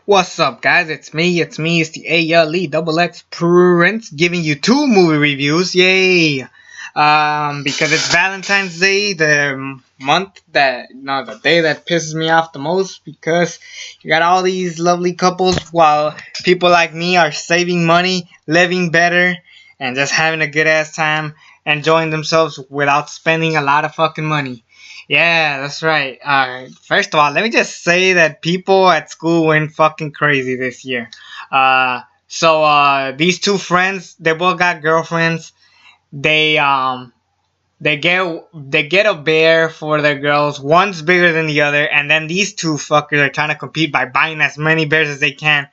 What's up, guys? It's the ALE Double X Prince giving you two movie reviews. Yay! Because it's Valentine's Day, the month that, no, the day that pisses me off the most because you got all these lovely couples while people like me are saving money, living better, and just having a good ass time, enjoying themselves without spending a lot of fucking money. Yeah, that's right. First of all, let me just say that people at school went fucking crazy this year. These two friends, they both got girlfriends. They um they get a bear for their girls. One's bigger than the other, and then these two fuckers are trying to compete by buying as many bears as they can.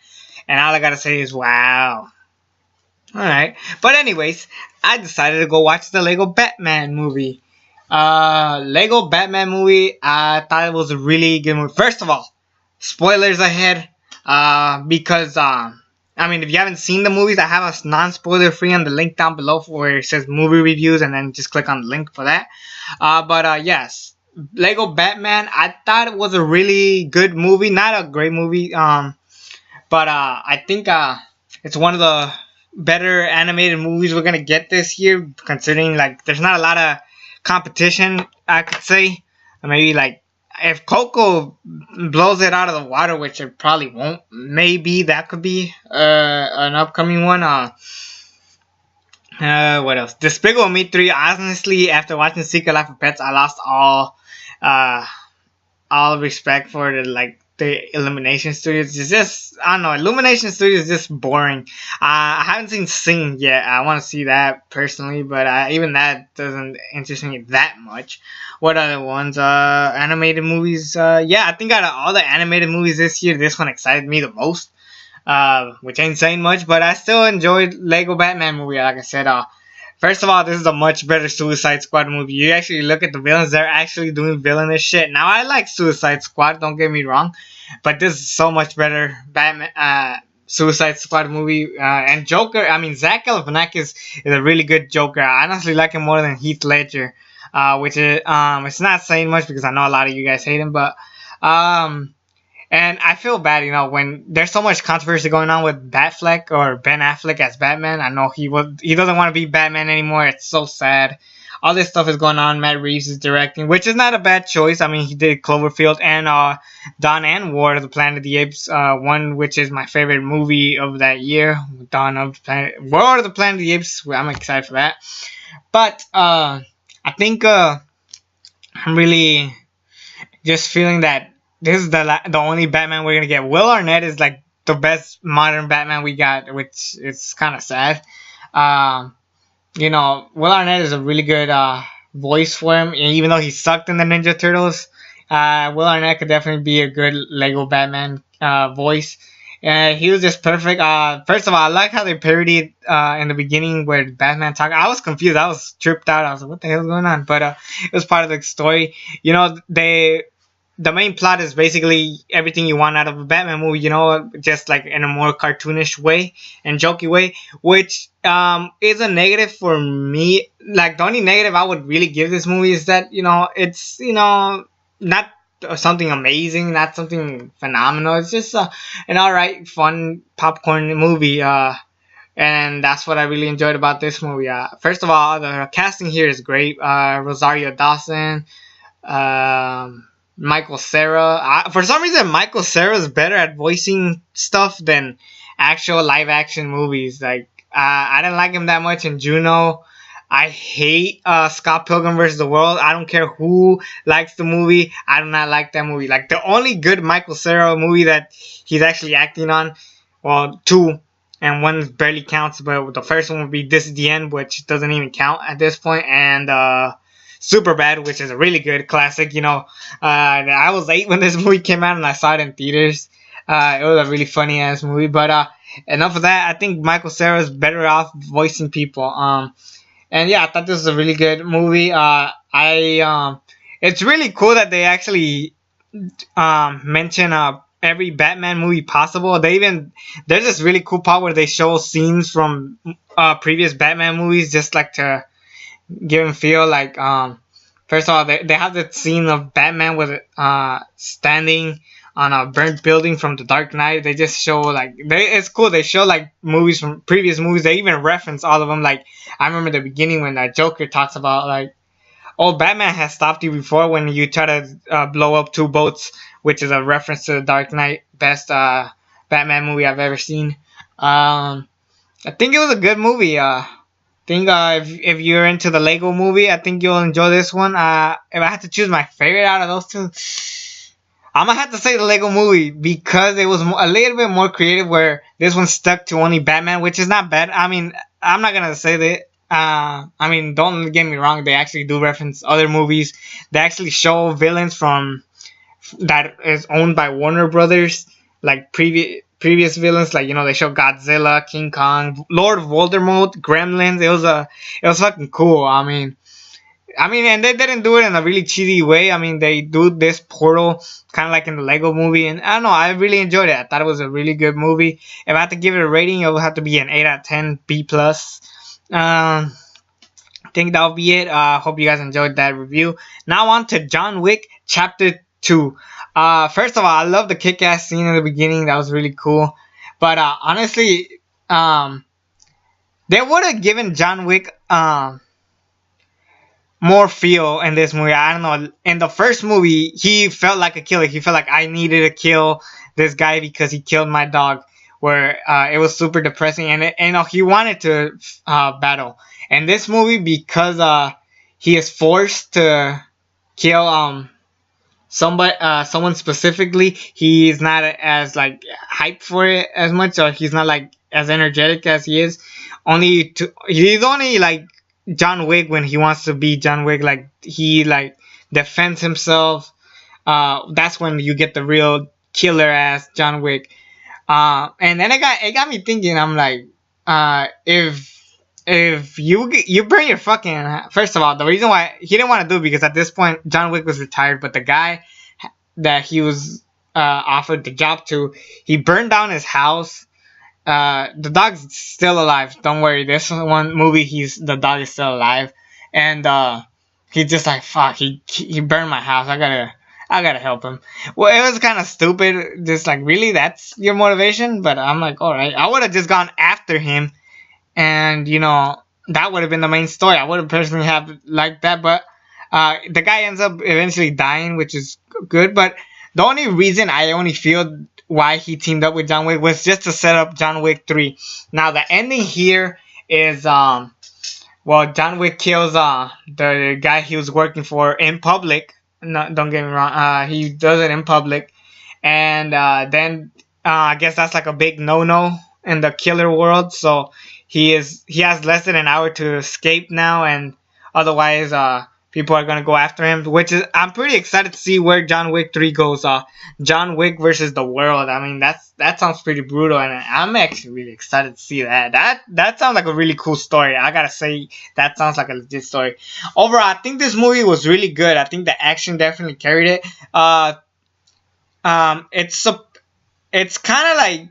And all I gotta say is, wow. Alright. But anyways, I decided to go watch the Lego Batman movie. Lego Batman movie, I thought it was a really good movie. First of all, spoilers ahead. Because I mean, if you haven't seen the movies, I have a non-spoiler free on the link down below where it says movie reviews, and then just click on the link for that. Yes, Lego Batman, I thought it was a really good movie. Not a great movie. I think it's one of the better animated movies we're gonna get this year, considering like there's not a lot of competition, I could say. Maybe like if Coco blows it out of the water, which it probably won't, maybe that could be an upcoming one. What else? Despicable Me 3. Honestly, after watching Secret Life of Pets, I lost all respect for the Illumination Studios. It's just, I don't know, Illumination Studios is just boring. I haven't seen Sing yet. I want to see that personally, but even that doesn't interest me that much. What other ones? Animated movies. Yeah, I think out of all the animated movies this year, this one excited me the most. Which ain't saying much, but I still enjoyed Lego Batman movie. Like I said, first of all, this is a much better Suicide Squad movie. You actually look at the villains; they're actually doing villainous shit. Now, I like Suicide Squad. Don't get me wrong, but this is so much better Batman. Suicide Squad movie, and Joker. I mean, Zach Galifianakis is a really good Joker. I honestly like him more than Heath Ledger, which is it's not saying much because I know a lot of you guys hate him, but and I feel bad, when there's so much controversy going on with Batfleck or Ben Affleck as Batman. I know he doesn't want to be Batman anymore. It's so sad. All this stuff is going on. Matt Reeves is directing, which is not a bad choice. I mean, he did Cloverfield and Dawn and War of the Planet of the Apes, one which is my favorite movie of that year. War of the Planet of the Apes. I'm excited for that. But I think I'm really just feeling that this is the only Batman we're gonna get. Will Arnett is like the best modern Batman we got, which is kind of sad. Will Arnett is a really good voice for him, even though he sucked in the Ninja Turtles. Will Arnett could definitely be a good Lego Batman voice. He was just perfect. First of all, I like how they parodied in the beginning where Batman talked. I was confused. I was tripped out. I was like, what the hell is going on? But it was part of the story. The main plot is basically everything you want out of a Batman movie, just like in a more cartoonish way and jokey way, which is a negative for me. Like, the only negative I would really give this movie is that, it's, not something amazing, not something phenomenal. It's just an alright, fun popcorn movie. And that's what I really enjoyed about this movie. First of all, the casting here is great. Rosario Dawson, Michael Cera. For some reason, Michael Cera is better at voicing stuff than actual live action movies. Like, I didn't like him that much in Juno. I hate Scott Pilgrim vs. the World. I don't care who likes the movie. I do not like that movie. Like, the only good Michael Cera movie that he's actually acting on, well, two, and one barely counts, but the first one would be This Is the End, which doesn't even count at this point, and Superbad, which is a really good classic. I was 8 when this movie came out, and I saw it in theaters. It was a really funny ass movie. But enough of that. I think Michael Cera is better off voicing people. And yeah, I thought this was a really good movie. It's really cool that they actually mention every Batman movie possible. There's this really cool part where they show scenes from previous Batman movies, just like to give him feel like first of all, they have the scene of Batman with standing on a burnt building from The Dark Knight. They just show like it's cool. They show like movies from previous movies. They even reference all of them. Like I remember the beginning when Joker talks about like, oh, Batman has stopped you before when you try to blow up two boats, which is a reference to The Dark Knight, best Batman movie I've ever seen. I think it was a good movie. Think if you're into the Lego movie, I think you'll enjoy this one. If I had to choose my favorite out of those two, I'm gonna have to say the Lego movie because it was a little bit more creative. Where this one stuck to only Batman, which is not bad. I mean, I'm not gonna say that. I mean, don't get me wrong. They actually do reference other movies. They actually show villains from that is owned by Warner Brothers, like previous villains. Like they show Godzilla, King Kong, Lord Voldemort, Gremlins. It was fucking cool. And they didn't do it in a really cheesy way. I mean, they do this portal kind of like in the Lego movie, and I don't know. I really enjoyed it. I thought it was a really good movie. If I had to give it a rating, it would have to be an 8 out of 10, B plus. I think that'll be it. Hope you guys enjoyed that review. Now on to John Wick Chapter 2. First of all, I love the kick-ass scene in the beginning. That was really cool. But honestly, they would have given John Wick more feel in this movie. I don't know. In the first movie, he felt like a killer. He felt like I needed to kill this guy because he killed my dog. Where it was super depressing, and he wanted to battle. And this movie, because he is forced to kill someone specifically, he's not as like hyped for it as much, or he's not like as energetic as he is. He's only like John Wick when he wants to be John Wick. Like he like defends himself. That's when you get the real killer ass John Wick. And then it got me thinking. I'm like, if you burn your fucking, first of all, the reason why he didn't want to do it because at this point John Wick was retired, but the guy that he was offered the job to, he burned down his house. The dog's still alive. Don't worry. This one movie, the dog is still alive, and he's just like, fuck. He burned my house. I gotta help him. Well, it was kind of stupid. Just like, really, that's your motivation? But I'm like, all right. I would have just gone after him, and that would have been the main story. I would have personally have liked that, but the guy ends up eventually dying, which is good. But the only reason I only feel why he teamed up with John Wick was just to set up John Wick 3. Now the ending here is John Wick kills the guy he was working for in public. No, don't get me wrong. He does it in public, and then I guess that's like a big no-no in the killer world. So he has less than an hour to escape now, and otherwise people are gonna go after him. I'm pretty excited to see where John Wick 3 goes. John Wick versus the world. I mean, that sounds pretty brutal, and I'm actually really excited to see that. That sounds like a really cool story. I gotta say, that sounds like a legit story. Overall, I think this movie was really good. I think the action definitely carried it. It's kind of like,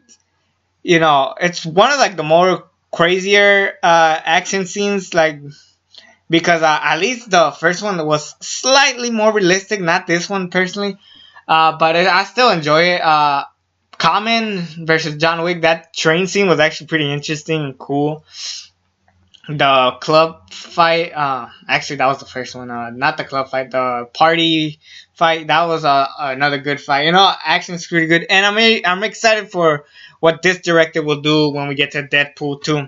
it's one of like the more crazier action scenes, like. Because at least the first one was slightly more realistic, not this one personally. But I still enjoy it. Common versus John Wick, that train scene was actually pretty interesting and cool. The club fight, actually that was the first one. Not the club fight, the party fight. That was another good fight. Action's pretty good, and I'm excited for what this director will do when we get to Deadpool 2.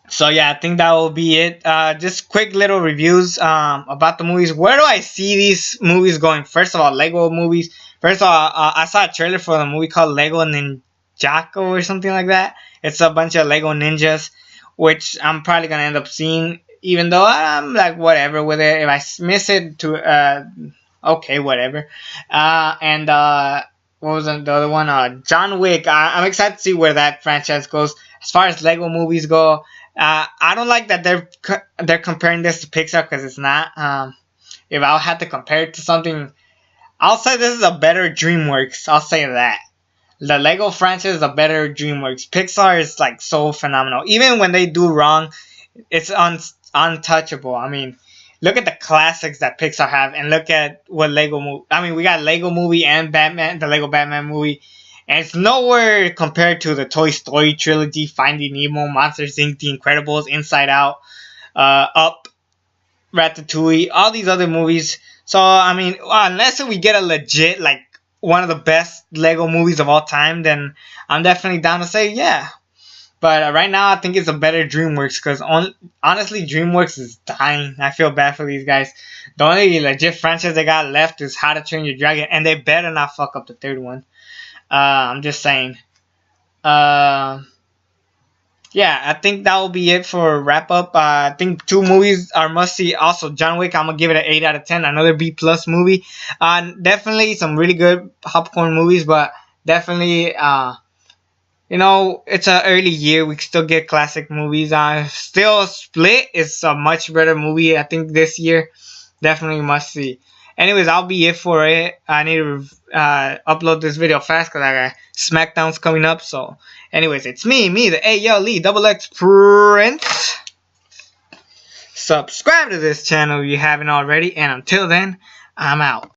So yeah, I think that will be it. Just quick little reviews about the movies. Where do I see these movies going? First of all, Lego movies. First of all, I saw a trailer for a movie called Lego Ninjago or something like that. It's a bunch of Lego ninjas, which I'm probably gonna end up seeing. Even though I'm like whatever with it. If I miss it, okay, whatever. And what was the other one? John Wick. I'm excited to see where that franchise goes. As far as Lego movies go. I don't like that they're comparing this to Pixar because it's not. If I had to compare it to something, I'll say this is a better DreamWorks. I'll say that. The Lego franchise is a better DreamWorks. Pixar is like so phenomenal. Even when they do wrong, it's untouchable. I mean, look at the classics that Pixar have, and look at what Lego movie. I mean, we got Lego movie and Batman, the Lego Batman movie, and it's nowhere compared to the Toy Story trilogy, Finding Nemo, Monsters Inc., The Incredibles, Inside Out, Up, Ratatouille, all these other movies. So I mean, unless we get a legit like one of the best Lego movies of all time, then I'm definitely down to say yeah. But right now, I think it's a better DreamWorks because honestly, DreamWorks is dying. I feel bad for these guys. The only legit franchise they got left is How to Train Your Dragon, and they better not fuck up the third one. I'm just saying. Yeah, I think that will be it for wrap up. I think 2 movies are must see. Also, John Wick, I'm gonna give it an 8 out of 10. Another B plus movie. Definitely some really good popcorn movies, but definitely it's an early year. We can still get classic movies. Still, Split is a much better movie. I think this year, definitely must see. Anyways, I'll be it for it. I need to upload this video fast because I got SmackDown's coming up. So, anyways, it's me, the ALE Double X Prince. Subscribe to this channel if you haven't already. And until then, I'm out.